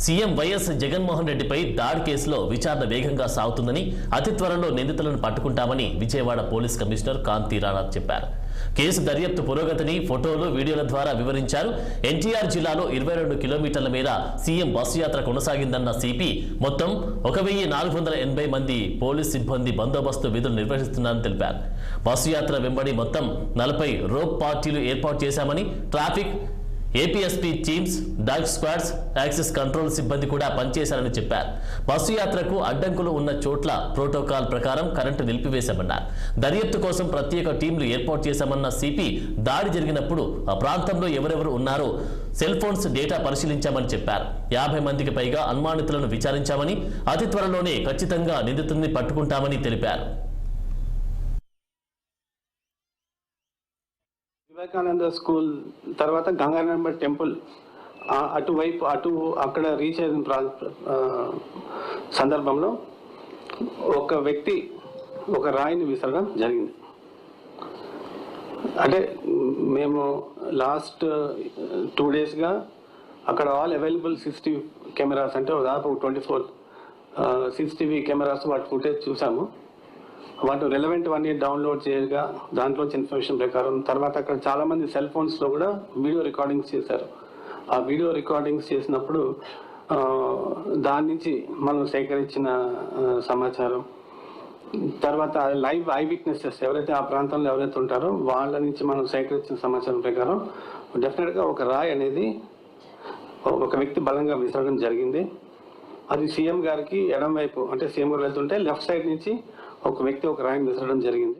CM YS Jaganmohan రెడ్డిపై దాడి కేసులో విచారణ వేగంగా సాగుతుందని అతి త్వరలో నిందితులను పట్టుకుంటామని విజయవాడ పోలీస్ కమిషనర్ కాంతి రాణా చెప్పారు. కేసు దర్యాప్తు పురోగతిని ఫోటోలు, వీడియోల ద్వారా వివరించారు. ఎన్టీఆర్ జిల్లాలో 22 కిలోమీటర్ల మేర సీఎం బస్సు యాత్ర కొనసాగిందన్న సిపి మొత్తం 1480 మంది పోలీస్ సిబ్బంది బందోబస్తు విధులు నిర్వహిస్తున్నారని తెలిపారు. బస్సు యాత్ర వెంబడి మొత్తం 40 రోప్ పార్టీలు ఏర్పాటు చేశామని, traffic, APSP teams, dog squads, access control సిబ్బంది కూడా పనిచేశారని చెప్పారు. బస్సు యాత్రకు అడ్డంకులు ఉన్న చోట్ల ప్రోటోకాల్ ప్రకారం కరెంటు నిలిపివేశామన్నారు. దర్యాప్తు కోసం ప్రత్యేక టీంలు ఏర్పాటు చేశామన్న సిపి దాడి జరిగినప్పుడు ఆ ప్రాంతంలో ఎవరెవరు ఉన్నారో సెల్ ఫోన్స్ డేటా పరిశీలించామని చెప్పారు. 50 మందికి పైగా అనుమానితులను విచారించామని, అతి త్వరలోనే ఖచ్చితంగా నిందితుల్ని పట్టుకుంటామని తెలిపారు. వివేకానంద స్కూల్ తర్వాత గంగారాంబ టెంపుల్ అటువైపు అక్కడ రీచ్ అయిన సందర్భంలో ఒక వ్యక్తి ఒక రాయిని విసరడం జరిగింది. అంటే మేము లాస్ట్ 2 డేస్గా అక్కడ ఆల్ అవైలబుల్ CCTV కెమెరాస్, అంటే దాదాపు 24 CCTV కెమెరాస్ వాటి ఫుటేజ్ చూసాము. వాటి రెలవెంట్ అన్ని డౌన్లోడ్ చేయగా దాంట్లోంచి ఇన్ఫర్మేషన్ ప్రకారం తర్వాత అక్కడ చాలామంది సెల్ ఫోన్స్లో కూడా వీడియో రికార్డింగ్స్ చేశారు. ఆ వీడియో రికార్డింగ్స్ చేసినప్పుడు దాని నుంచి మనం సేకరించిన సమాచారం, తర్వాత లైవ్ ఐ విట్నెసెస్ ఎవరైతే ఆ ప్రాంతంలో ఎవరైతే ఉంటారో వాళ్ళ నుంచి మనం సేకరించిన సమాచారం ప్రకారం డెఫినెట్గా ఒక రాయి అనేది ఒక వ్యక్తి బలంగా విసరడం జరిగింది. అది సీఎం గారికి ఎడం వైపు, అంటే సీఎం గారు వెళ్తుంటే లెఫ్ట్ సైడ్ నుంచి ఒక వ్యక్తి ఒక రాయిని విసరడం జరిగింది.